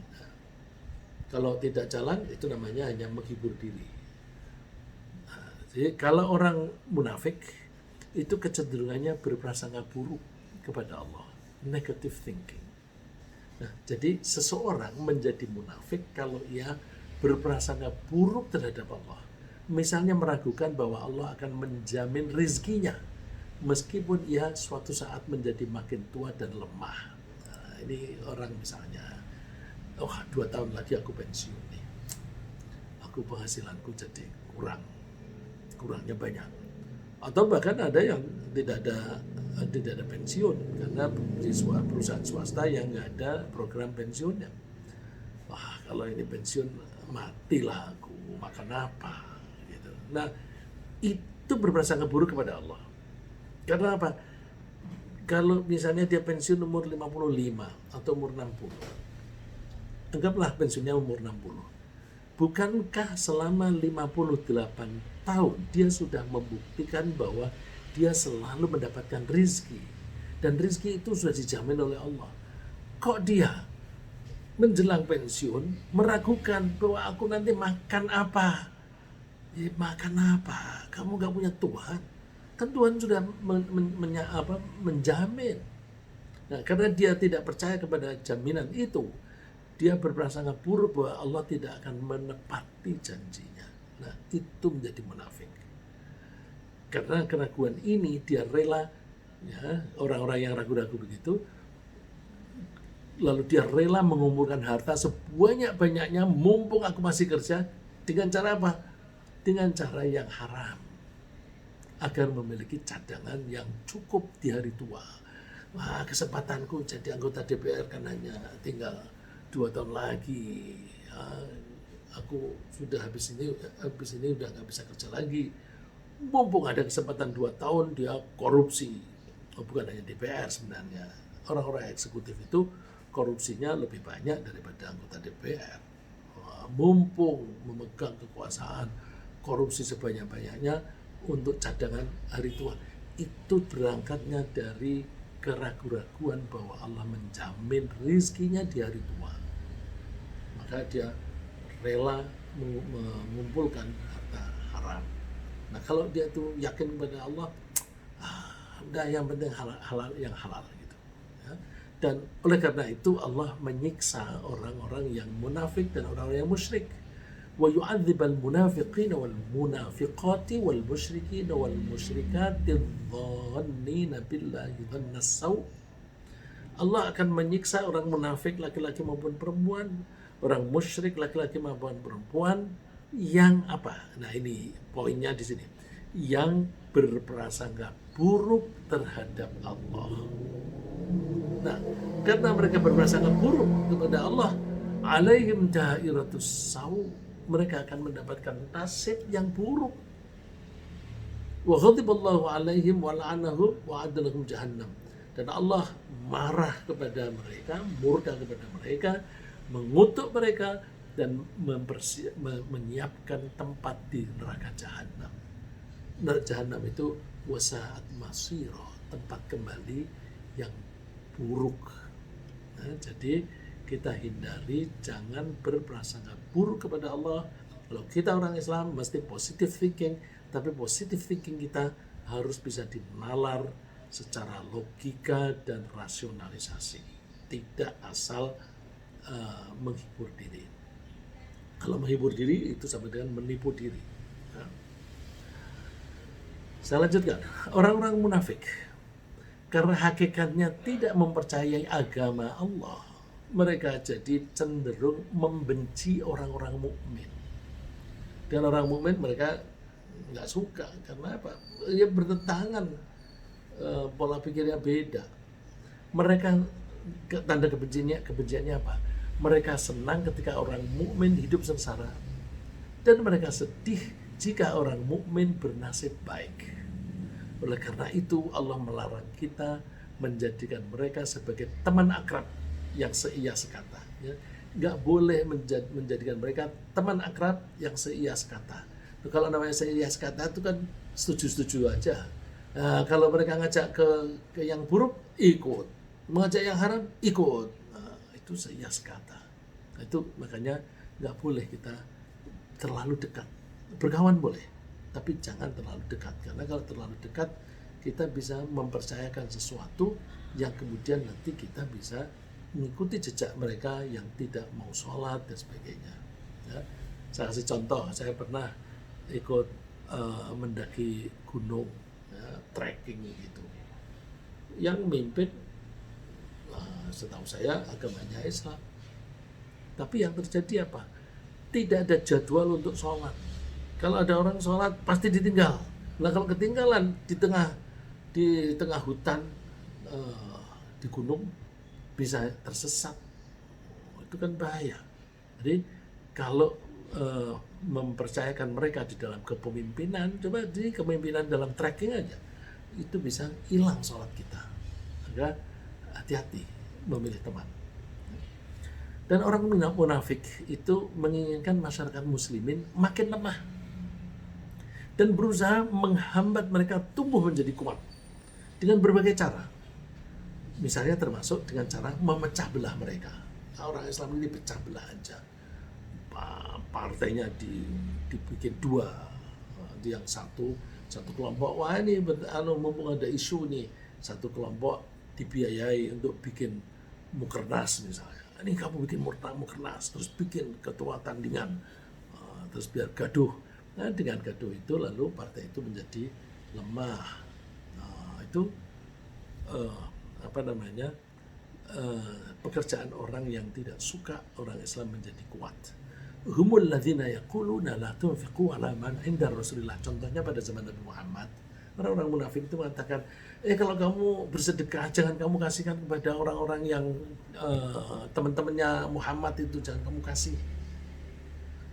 Speaker 1: Kalau tidak jalan, itu namanya hanya menghibur diri. Nah, jadi kalau orang munafik itu kecenderungannya berprasangka buruk kepada Allah, negative thinking. Nah, jadi seseorang menjadi munafik kalau ia berprasangka buruk terhadap Allah. Misalnya meragukan bahwa Allah akan menjamin rizkinya meskipun ia suatu saat menjadi makin tua dan lemah. Nah, ini orang misalnya, 2 tahun lagi aku pensiun nih, aku penghasilanku jadi kurangnya banyak. Atau bahkan ada yang tidak ada pensiun karena di perusahaan swasta yang nggak ada program pensiunnya. Wah, kalau ini pensiun matilah aku, makan apa? Nah, itu berprasangka buruk kepada Allah. Karena apa? Kalau misalnya dia pensiun umur 55 atau umur 60, anggaplah pensiunnya umur 60. Bukankah selama 58 tahun dia sudah membuktikan bahwa dia selalu mendapatkan rizki, dan rizki itu sudah dijamin oleh Allah? Kok dia menjelang pensiun meragukan bahwa aku nanti makan apa? Makan apa? Kamu gak punya Tuhan. Kan Tuhan sudah menjamin. Nah, karena dia tidak percaya kepada jaminan itu, dia berprasangka buruk bahwa Allah tidak akan menepati janjinya. Nah, itu menjadi munafik. Karena keraguan ini dia rela, ya, orang-orang yang ragu-ragu begitu, lalu dia rela mengumpulkan harta sebanyak-banyaknya mumpung aku masih kerja. Dengan cara apa? Dengan cara yang haram, agar memiliki cadangan yang cukup di hari tua. Wah, kesempatanku jadi anggota DPR kan hanya tinggal 2 tahun lagi. Ya, aku sudah habis ini udah nggak bisa kerja lagi. Mumpung ada kesempatan 2 tahun, dia korupsi. Bukan hanya DPR sebenarnya. Orang-orang eksekutif itu korupsinya lebih banyak daripada anggota DPR. Wah, mumpung memegang kekuasaan, korupsi sebanyak-banyaknya untuk cadangan hari tua. itu berangkatnya dari keraguan-raguan bahwa Allah menjamin rizkinya di hari tua. Maka dia rela mengumpulkan harta haram. Nah kalau dia tuh yakin kepada Allah, udah yang penting halal yang halal gitu. Ya. Dan oleh karena itu Allah menyiksa orang-orang yang munafik dan orang-orang yang musyrik. Wa yu'adzibal munafiqina wal munafiqati wal musyrikina wal musyrikati dhannina billahi dhannas saw. Allah akan menyiksa orang munafik laki-laki maupun perempuan, orang musyrik laki-laki maupun perempuan yang apa? Nah ini poinnya di sini. Yang berprasangka buruk terhadap Allah. Nah, karena mereka berprasangka buruk kepada Allah, alaihim dairatus saw, mereka akan mendapatkan nasib yang buruk. Wa ghadiballahu alaihim wa la'anahum wa adalahum jahannam. Dan Allah marah kepada mereka, murka kepada mereka, mengutuk mereka dan menyiapkan tempat di neraka jahanam. Neraka jahanam itu wasaat masiro, tempat kembali yang buruk. Nah, jadi kita hindari jangan berprasangka buruk kepada Allah. Kalau kita orang Islam mesti positive thinking, tapi positive thinking kita harus bisa dinalar secara logika dan rasionalisasi, tidak asal menghibur diri. Kalau menghibur diri itu sama dengan menipu diri. Nah. Saya lanjutkan, orang-orang munafik karena hakikatnya tidak mempercayai agama Allah, mereka jadi cenderung membenci orang-orang mukmin. Dan orang mukmin mereka nggak suka karena apa? Ya bertentangan, pola pikirnya beda. Mereka tanda kebenciannya apa? Mereka senang ketika orang mukmin hidup sengsara, dan mereka sedih jika orang mukmin bernasib baik. Oleh karena itu Allah melarang kita menjadikan mereka sebagai teman akrab yang seia sekata. Ya. Nggak boleh menjadikan mereka teman akrab yang seia sekata. Kalau namanya seia sekata itu kan setuju-setuju aja. Nah, kalau mereka ngajak ke yang buruk, ikut. Mengajak yang haram, ikut. Nah, itu seia sekata. Nah, itu makanya nggak boleh kita terlalu dekat. Berkawan boleh, tapi jangan terlalu dekat. Karena kalau terlalu dekat, kita bisa mempercayakan sesuatu yang kemudian nanti kita bisa mengikuti jejak mereka yang tidak mau sholat dan sebagainya. Ya. Saya kasih contoh, saya pernah ikut mendaki gunung, ya, trekking gitu. Yang mimpin, setahu saya agamanya Islam. Tapi yang terjadi apa? Tidak ada jadwal untuk sholat. Kalau ada orang sholat pasti ditinggal. Nah kalau ketinggalan di tengah hutan, di gunung, bisa tersesat. Itu kan bahaya. Jadi kalau mempercayakan mereka di dalam kepemimpinan, coba di kepemimpinan dalam trekking aja, itu bisa hilang sholat kita. Maka hati-hati memilih teman. Dan orang munafik itu menginginkan masyarakat muslimin makin lemah dan berusaha menghambat mereka tumbuh menjadi kuat dengan berbagai cara. Misalnya termasuk dengan cara memecah belah mereka. Orang Islam ini pecah belah aja. Partainya dibikin dua. Yang satu kelompok, wah ini mumpung ada isu nih, satu kelompok dibiayai untuk bikin mukernas misalnya. Ini kamu bikin mukernas, terus bikin ketua tandingan, terus biar gaduh. Nah, dengan gaduh itu lalu partai itu menjadi lemah. Itu pekerjaan orang yang tidak suka orang Islam menjadi kuat. Humul ladzina yaquluna la tunfiqu ala man 'inda Rasulillah. Contohnya pada zaman Nabi Muhammad, orang-orang munafik itu mengatakan, kalau kamu bersedekah jangan kamu kasihkan kepada orang-orang yang teman-temannya Muhammad itu, jangan kamu kasih.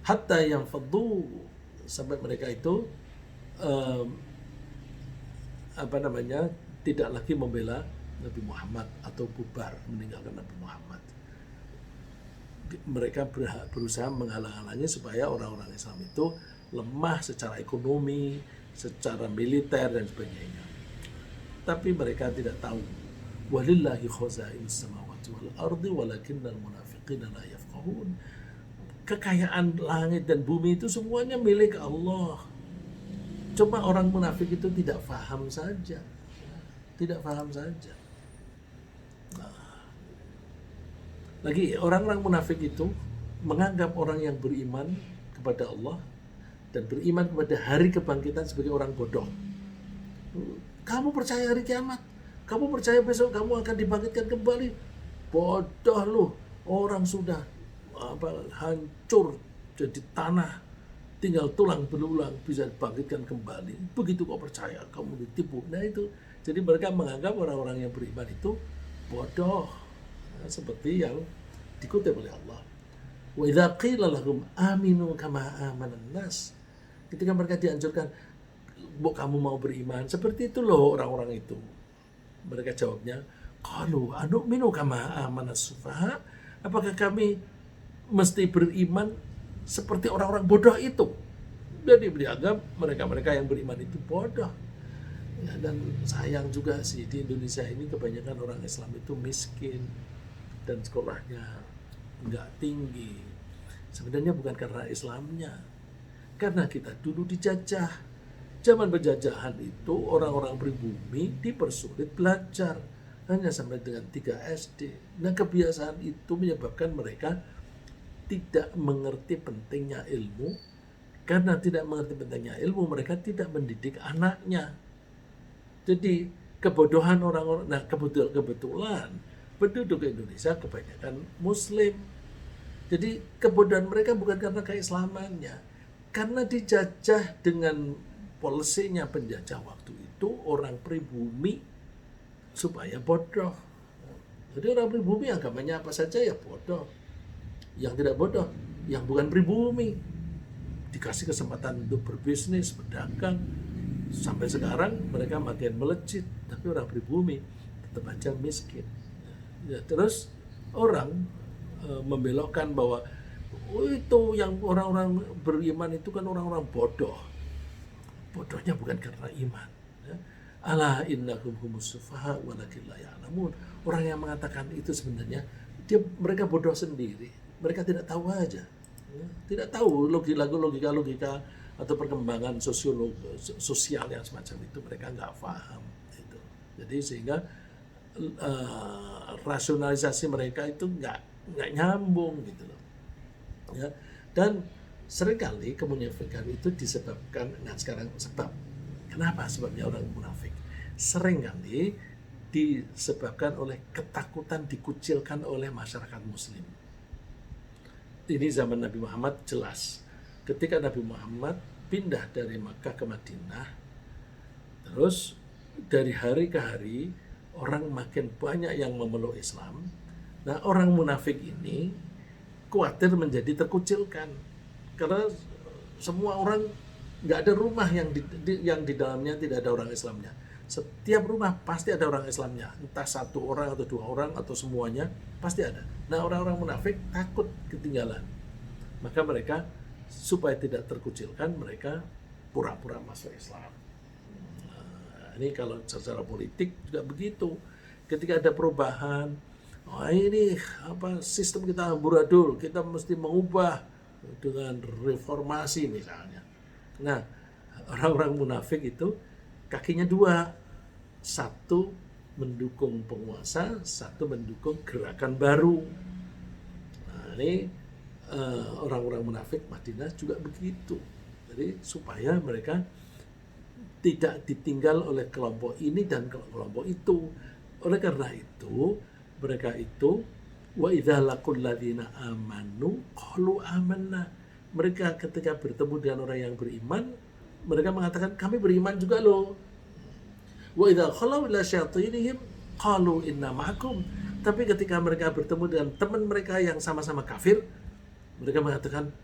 Speaker 1: Hatta yang faddu, sampai mereka itu tidak lagi membela Nabi Muhammad atau bubar meninggalkan Nabi Muhammad. Mereka berusaha menghalang-halangi supaya orang-orang Islam itu lemah secara ekonomi, secara militer dan sebagainya. tapi mereka tidak tahu. Walillahi khazainus samawati wal ardi walakinnal munafiqina la yafqahun. Kekayaan langit dan bumi itu semuanya milik Allah. Cuma orang munafik itu tidak paham saja. Tidak paham saja. Lagi orang-orang munafik itu menganggap orang yang beriman kepada Allah dan beriman kepada hari kebangkitan sebagai orang bodoh. Kamu percaya hari kiamat? Kamu percaya besok kamu akan dibangkitkan kembali? Bodoh lu. Orang sudah hancur jadi tanah, tinggal tulang belulang bisa dibangkitkan kembali. Begitu kau percaya, kamu ditipu. Nah itu. Jadi mereka menganggap orang-orang yang beriman itu bodoh. Seperti yang dikutip oleh Allah. Wa idza qila lahum aminu kama amanan nas. Ketika mereka dianjurkan, kamu mau beriman seperti itu loh orang-orang itu. Mereka jawabnya, qalu anu'minu kama amanas sufaha? Apakah kami mesti beriman seperti orang-orang bodoh itu? Jadi dianggap mereka-mereka yang beriman itu bodoh. Ya, dan sayang juga sih di Indonesia ini kebanyakan orang Islam itu miskin dan sekolahnya nggak tinggi. Sebenarnya bukan karena Islamnya, karena kita dulu dijajah. Zaman penjajahan itu orang-orang pribumi dipersulit belajar hanya sampai dengan 3 SD. Nah kebiasaan itu menyebabkan mereka tidak mengerti pentingnya ilmu. Karena tidak mengerti pentingnya ilmu, mereka tidak mendidik anaknya. Jadi kebodohan orang-orang, nah kebetulan penduduk Indonesia kebanyakan Muslim. Jadi kebodohan mereka bukan karena keislamannya, karena dijajah dengan polisinya penjajah waktu itu orang pribumi supaya bodoh. Jadi orang pribumi agamanya apa saja ya bodoh. Yang tidak bodoh, yang bukan pribumi dikasih kesempatan untuk berbisnis, berdagang. Sampai sekarang mereka makin melejit, tapi orang pribumi tetap aja miskin. Ya, terus orang membelokkan bahwa itu yang orang-orang beriman itu kan orang-orang bodoh. Bodohnya bukan karena iman. Ya. Ala innahum humus sufaha walakin la ya'lamun. Orang yang mengatakan itu sebenarnya mereka bodoh sendiri. Mereka tidak tahu aja. Ya. Tidak tahu logika atau perkembangan sosial yang semacam itu, mereka nggak paham itu. Jadi sehingga rasionalisasi mereka itu nggak nyambung gitu loh. Ya. Dan seringkali kemunafikan itu disebabkan, nah sekarang kenapa sebabnya orang munafik? Seringkali disebabkan oleh ketakutan dikucilkan oleh masyarakat Muslim. Ini zaman Nabi Muhammad jelas. Ketika Nabi Muhammad pindah dari Makkah ke Madinah, terus dari hari ke hari orang makin banyak yang memeluk Islam. Nah orang munafik ini khawatir menjadi terkucilkan karena semua orang, nggak ada rumah yang di dalamnya tidak ada orang Islamnya. Setiap rumah pasti ada orang Islamnya, entah 1 orang atau 2 orang atau semuanya pasti ada. Nah orang-orang munafik takut ketinggalan, maka mereka supaya tidak terkucilkan, mereka pura-pura masuk Islam. Nah, ini kalau secara politik juga begitu. Ketika ada perubahan, ini sistem kita amburadul, kita mesti mengubah dengan reformasi misalnya. Nah, orang-orang munafik itu kakinya 2, 1 mendukung penguasa, 1 mendukung gerakan baru. Nah, ini orang-orang munafik Madinah juga begitu. Jadi supaya mereka tidak ditinggal oleh kelompok ini dan kelompok itu. Oleh karena itu mereka itu wa idza laqul ladzina amanu qalu amanna. Mereka ketika bertemu dengan orang yang beriman, mereka mengatakan kami beriman juga loh. Wa idza khalau ila syayatinihim qalu inna ma'akum. Tapi ketika mereka bertemu dengan teman mereka yang sama-sama kafir, mereka mengatakan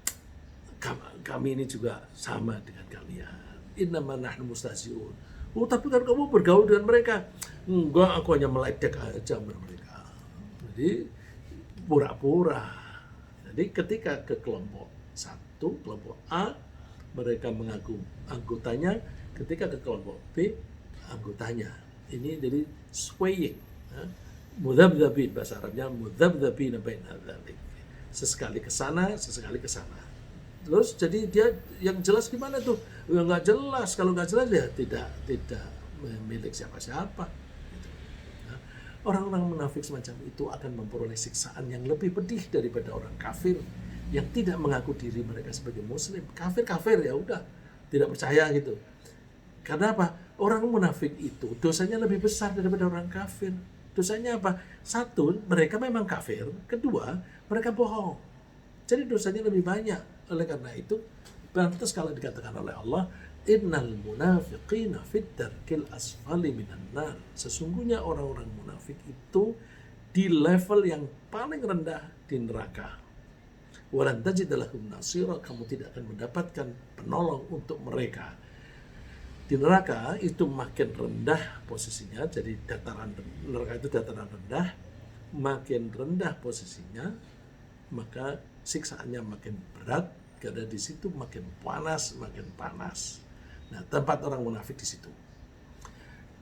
Speaker 1: kami ini juga sama dengan kalian. Innama nahnu mustahzi'un. Oh tapi kan kamu bergaul dengan mereka. Enggak, aku hanya meledek aja mereka. Jadi pura-pura. Jadi ketika ke kelompok 1, kelompok A, mereka mengaku anggotanya. Ketika ke kelompok B, anggotanya. Ini jadi swaying. Mudhabdhabin, bahasa Arabnya mudhabdhabin baina dzalik. Sesekali ke sana, sesekali ke sana. Terus jadi dia yang jelas gimana tuh? Ya nggak jelas. Kalau nggak jelas ya tidak milik siapa-siapa. Gitu. Nah, orang-orang munafik semacam itu akan memperoleh siksaan yang lebih pedih daripada orang kafir yang tidak mengaku diri mereka sebagai muslim. Kafir ya udah, tidak percaya gitu. Karena apa? Orang munafik itu dosanya lebih besar daripada orang kafir. Dosanya apa? Satu, mereka memang kafir. Kedua, mereka bohong. Jadi dosanya lebih banyak. Oleh karena itu, pantas kalau dikatakan oleh Allah, innal munafiqina fit darkil asfali minan nar. Sesungguhnya orang-orang munafik itu di level yang paling rendah di neraka. Walan tajid lahum nasira, kamu tidak akan mendapatkan penolong untuk mereka. Di neraka itu makin rendah posisinya, jadi dataran neraka itu dataran rendah, makin rendah posisinya, maka siksaannya makin berat, karena di situ makin panas. Nah, tempat orang munafik di situ.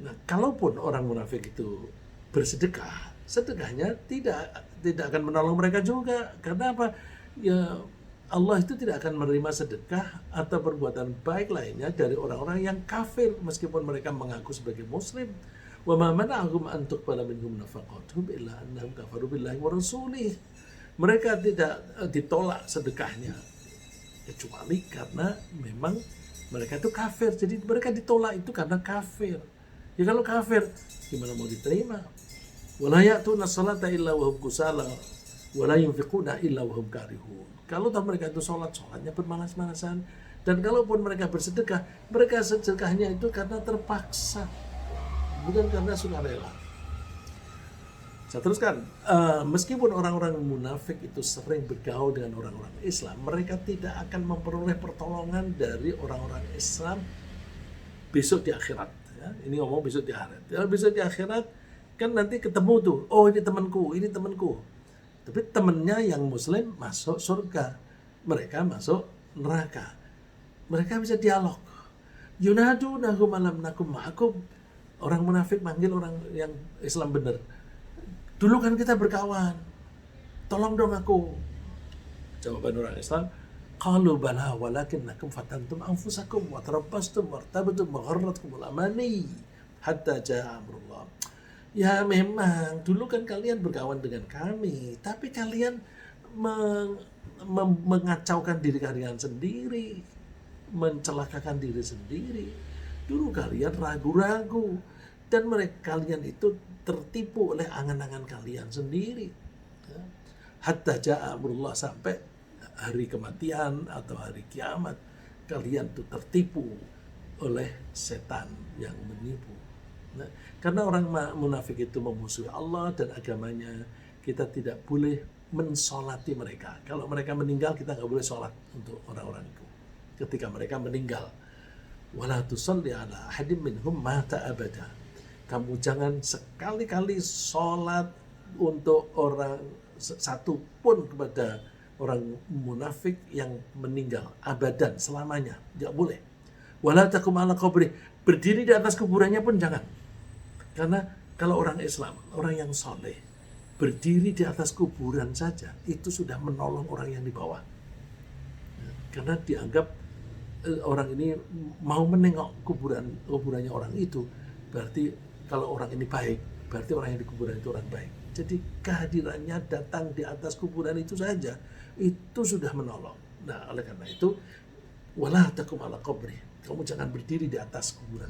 Speaker 1: Nah, kalaupun orang munafik itu bersedekah, sedekahnya tidak akan menolong mereka juga. Karena apa? Ya, Allah itu tidak akan menerima sedekah atau perbuatan baik lainnya dari orang-orang yang kafir meskipun mereka mengaku sebagai muslim. Wa ma mana'ahum an tuqbala minhum nafaqatuhum illa annahum kafaru billahi wa rasulih. Mereka tidak ditolak sedekahnya kecuali karena memang mereka itu kafir. Jadi mereka ditolak itu karena kafir. Ya kalau kafir gimana mau diterima? Wala ya'tuna sholata illa wa hum kusala wa la yunfiquna illa wa hum karihun. Kalau mereka itu sholatnya bermalas-malasan, dan kalaupun mereka bersedekah, mereka sedekahnya itu karena terpaksa, bukan karena sukarela. Saya teruskan, meskipun orang-orang munafik itu sering bergaul dengan orang-orang Islam, mereka tidak akan memperoleh pertolongan dari orang-orang Islam besok di akhirat. Ya, ini ngomong besok di akhirat. Ya, besok di akhirat kan nanti ketemu tuh, oh ini temanku. Tapi temennya yang muslim masuk surga, mereka masuk neraka. Mereka bisa dialog. Yunadunahum alam nakum ma'akum. Orang munafik manggil orang yang Islam benar. Dulu kan kita berkawan, tolong dong aku. Jawaban orang Islam, qalu bala walakinnakum fatantum anfusakum wa tarabbastum wartabtum wa gharratkumul amani hatta jaa amrullah. Ya memang, dulu kan kalian berkawan dengan kami, tapi kalian mengacaukan diri kalian sendiri, mencelakakan diri sendiri. Dulu kalian ragu-ragu, dan kalian itu tertipu oleh angan-angan kalian sendiri. Hatta ja'a amrullah, sampai hari kematian atau hari kiamat, kalian itu tertipu oleh setan yang menipu. Nah, karena orang munafik itu memusuhi Allah dan agamanya, kita tidak boleh mensolati mereka. Kalau mereka meninggal, kita nggak boleh sholat untuk orang-orang itu. Ketika mereka meninggal, wala tusalli ala ahadim minhum mata abada. Kamu jangan sekali-kali sholat untuk orang satu pun kepada orang munafik yang meninggal abadan, selamanya. Tidak boleh. Wala takum ala qabri. Berdiri di atas kuburannya pun jangan. Karena kalau orang Islam, orang yang soleh, berdiri di atas kuburan saja, itu sudah menolong orang yang di bawah. Karena dianggap orang ini mau menengok kuburannya orang itu, berarti kalau orang ini baik, berarti orang yang di kuburan itu orang baik. Jadi kehadirannya datang di atas kuburan itu saja, itu sudah menolong. Nah, oleh karena itu, wala takum ala qabri. Kamu jangan berdiri di atas kuburan.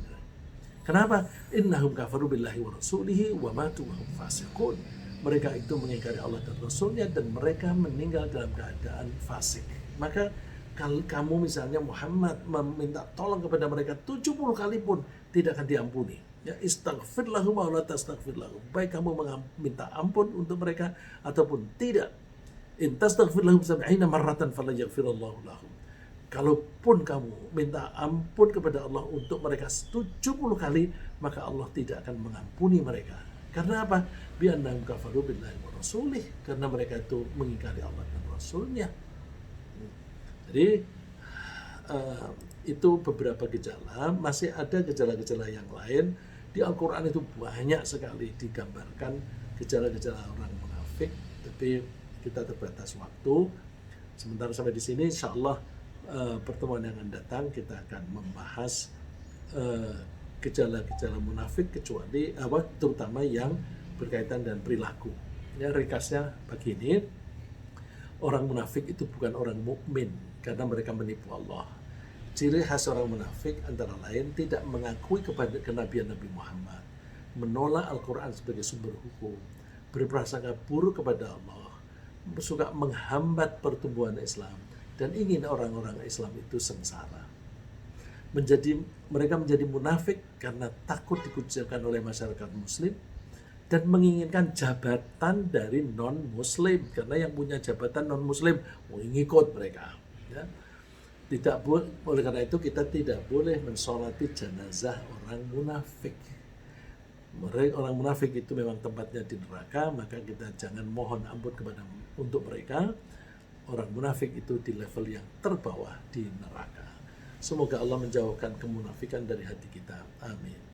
Speaker 1: Kenapa? Innahum kafaru billahi wa rasulihi wa matu wa hum fasiqun. Mereka itu mengingkari Allah dan Rasulnya, dan mereka meninggal dalam keadaan fasik. Maka kalau kamu misalnya Muhammad meminta tolong kepada mereka 70 kali pun tidak akan diampuni. Ya, istaghfir lahum wa la tastaghfir lahum. Baik kamu minta ampun untuk mereka ataupun tidak. In tastaghfir lahum 70 marratan fala yaghfirullahu lahum. Kalaupun kamu minta ampun kepada Allah untuk mereka 70 kali, maka Allah tidak akan mengampuni mereka. Karena apa? Bi'annahum kafaru billahi wa rasulih. Karena mereka itu mengingkari Allah dan Rasulnya. Jadi itu beberapa gejala. Masih ada gejala-gejala yang lain, di Di Al-Quran itu banyak sekali digambarkan gejala-gejala orang munafik, tapi kita terbatas waktu. Sementara sampai di sini, insya Allah pertemuan yang akan datang kita akan membahas gejala-gejala munafik, kecuali terutama yang berkaitan dengan perilaku. Ya, ringkasnya begini, orang munafik itu bukan orang mukmin karena mereka menipu Allah. Ciri khas orang munafik antara lain tidak mengakui kepada kenabian Nabi Muhammad, menolak Al-Quran sebagai sumber hukum, berprasangka buruk kepada Allah, suka menghambat pertumbuhan Islam, dan ingin orang-orang Islam itu sengsara. Mereka menjadi munafik karena takut dikucilkan oleh masyarakat Muslim dan menginginkan jabatan dari non-Muslim, karena yang punya jabatan non-Muslim mau ngikut mereka. Ya. Oleh karena itu kita tidak boleh mensolati jenazah orang munafik. Orang munafik itu memang tempatnya di neraka, maka kita jangan mohon ampun untuk mereka. Orang munafik itu di level yang terbawah di neraka. Semoga Allah menjauhkan kemunafikan dari hati kita. Amin.